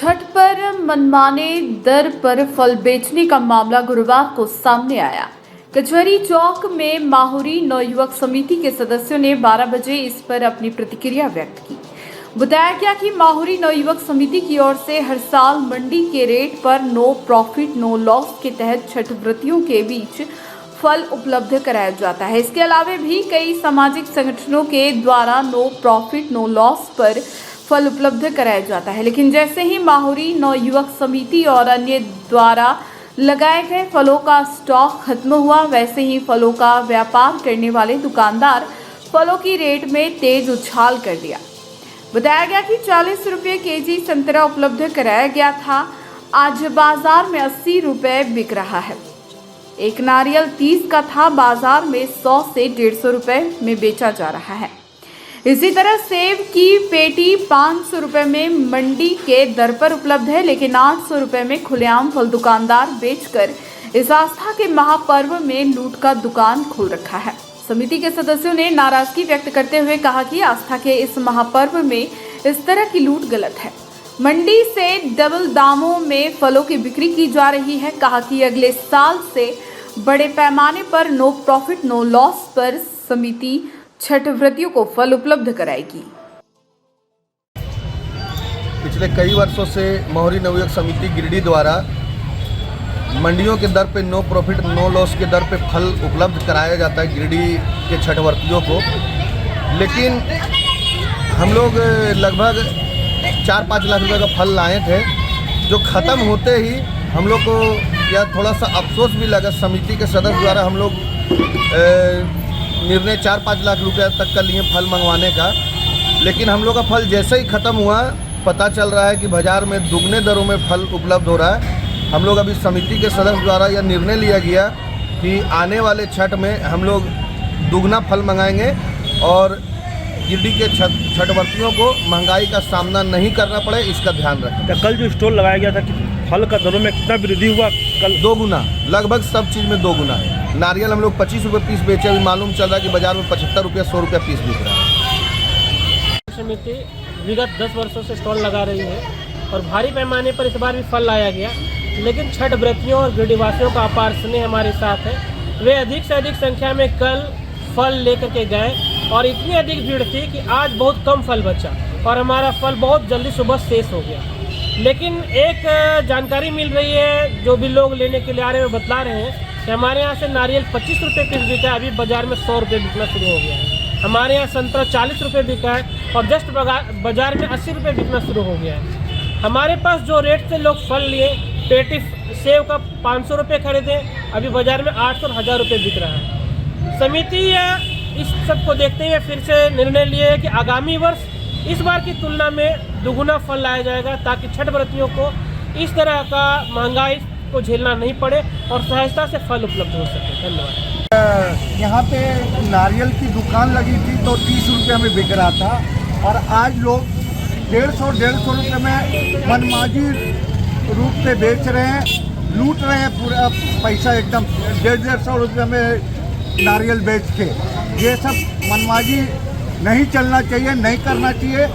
छठ पर मनमाने दर पर फल बेचने का मामला गुरुवार को सामने आया। कचहरी चौक में माहुरी नवयुवक समिति के सदस्यों ने 12 बजे इस पर अपनी प्रतिक्रिया व्यक्त की। बताया गया कि माहुरी नवयुवक समिति की ओर से हर साल मंडी के रेट पर नो प्रॉफिट नो लॉस के तहत छठ व्रतियों के बीच फल उपलब्ध कराया जाता है। इसके अलावा भी कई सामाजिक संगठनों के द्वारा नो प्रॉफिट नो लॉस पर फल उपलब्ध कराया जाता है, लेकिन जैसे ही माहुरी नवयुवक समिति और अन्य द्वारा लगाए गए फलों का स्टॉक खत्म हुआ, वैसे ही फलों का व्यापार करने वाले दुकानदार फलों की रेट में तेज उछाल कर दिया। बताया गया कि 40 रुपये केजी संतरा उपलब्ध कराया गया था, आज बाजार में 80 रुपये बिक रहा है। एक नारियल 30 का था, बाजार में 100 से 150 रुपये में बेचा जा रहा है। इसी तरह सेब की पेटी 500 रुपये में मंडी के दर पर उपलब्ध है, लेकिन 800 रुपये में खुलेआम फल दुकानदार बेचकर इस आस्था के महापर्व में लूट का दुकान खोल रखा है। समिति के सदस्यों ने नाराजगी व्यक्त करते हुए कहा कि आस्था के इस महापर्व में इस तरह की लूट गलत है। मंडी से डबल दामों में फलों की बिक्री की जा रही है। कहा कि अगले साल से बड़े पैमाने पर नो प्रॉफिट नो लॉस पर समिति छठ व्रतियों को फल उपलब्ध कराएगी। पिछले कई वर्षों से माहुरी नवयुवक समिति गिरिडीह द्वारा मंडियों के दर पे नो प्रॉफिट नो लॉस के दर पे फल उपलब्ध कराया जाता है गिरिडीह के छठ व्रतियों को। लेकिन हम लोग लगभग 4-5 लाख रुपए का फल लाए थे, जो ख़त्म होते ही हम लोग को यह थोड़ा सा अफसोस भी लगा। समिति के सदस्य द्वारा हम लोग निर्णय 4-5 लाख रुपए तक का लिए फल मंगवाने का, लेकिन हम लोग का फल जैसे ही ख़त्म हुआ पता चल रहा है कि बाज़ार में दुगने दरों में फल उपलब्ध हो रहा है। हम लोग अभी समिति के सदस्य द्वारा यह निर्णय लिया गया कि आने वाले छठ में हम लोग दुगना फल मंगाएंगे और गिरिडीह के छठ व्रतियों को महंगाई का सामना नहीं करना पड़े, इसका ध्यान रखें। कल जो स्टॉल लगाया गया था कि फल का दरों में कितना वृद्धि हुआ? कल 2 गुना, लगभग सब चीज़ में 2 गुना है। नारियल हम लोग 25 रुपये पीस बेचे, अभी मालूम चल रहा है कि बाजार में 75 रुपये 100 रुपये पीस बिक रहा है। समिति विगत 10 वर्षों से स्टॉल लगा रही है और भारी पैमाने पर इस बार भी फल लाया गया, लेकिन छठ व्रतियों और गिरिडीहवासियों का अपार स्नेह हमारे साथ है। वे अधिक से अधिक संख्या में कल फल लेकर के गए और इतनी अधिक भीड़ थी कि आज बहुत कम फल बचा और हमारा फल बहुत जल्दी सुबह शेष हो गया। लेकिन एक जानकारी मिल रही है, जो भी लोग लेने के लिए आ रहे हैं वो बतला रहे हैं कि हमारे यहाँ से नारियल 25 रुपये पीस बिका है, अभी बाजार में 100 रुपये बिकना शुरू हो गया है। हमारे यहाँ संतरा 40 रुपये बिका है और जस्ट बाजार में 80 रुपये बिकना शुरू हो गया है। हमारे पास जो रेट से लोग फल लिए, पेटी सेब का 500 रुपये खरीदे, अभी बाजार में 800 और 1000 रुपये बिक रहा है। समिति इस सब को देखते हुए फिर से निर्णय लिए है कि आगामी वर्ष इस बार की तुलना में दुगुना फल लाया जाएगा, ताकि छठ व्रतियों को इस तरह का महंगाई को झेलना नहीं पड़े और सहजता से फल उपलब्ध हो सके। धन्यवाद। यहाँ पे नारियल की दुकान लगी थी तो 30 रुपये में बिक रहा था और आज लोग 150 रुपये में मनमाजी रूप से बेच रहे हैं, लूट रहे हैं पूरा पैसा एकदम 150 रुपये में नारियल बेच के। ये सब मनमाजी नहीं चलना चाहिए, नहीं करना चाहिए।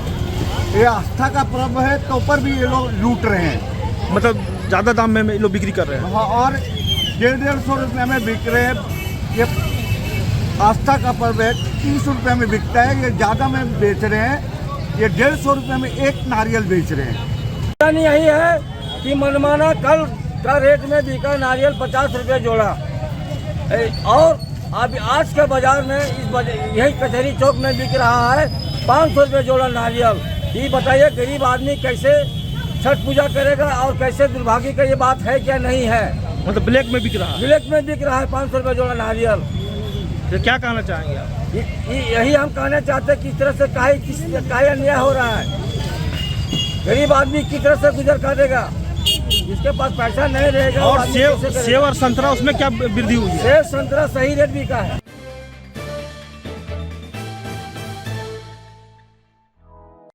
ये आस्था का पर्व है तो पर भी ये लोग लूट रहे हैं, मतलब ज़्यादा दाम में ये लोग बिक्री कर रहे हैं। हाँ, और 150 रुपये में बिक रहे हैं। ये आस्था का पर्व है, 30 रुपये में बिकता है, ये ज़्यादा में बेच रहे हैं। ये 150 रुपये में एक नारियल बेच रहे हैं। यही है कि मनमाना कल का रेट में बिका नारियल 50 रुपये जोड़ा और अभी आज के बाजार में यही कचहरी चौक में बिक रहा है 500 रुपये जोड़ा नारियल। ये बताइए गरीब आदमी कैसे छठ पूजा करेगा और कैसे दुर्भाग्य का ये बात है क्या नहीं है? मतलब ब्लैक में बिक रहा है? ब्लैक में बिक रहा है 500 रुपये जोड़ा नारियल। तो क्या कहना चाहेंगे आप? यही हम कहना चाहते हैं कि इस तरह से काहे अन्याय हो रहा है। गरीब आदमी किस तरह से गुजर करेगा, जिसके पास पैसा नहीं रहेगा। और सेब और संतरा उसमें क्या वृद्धि हुई है? सेब संतरा सही रेट बिका है।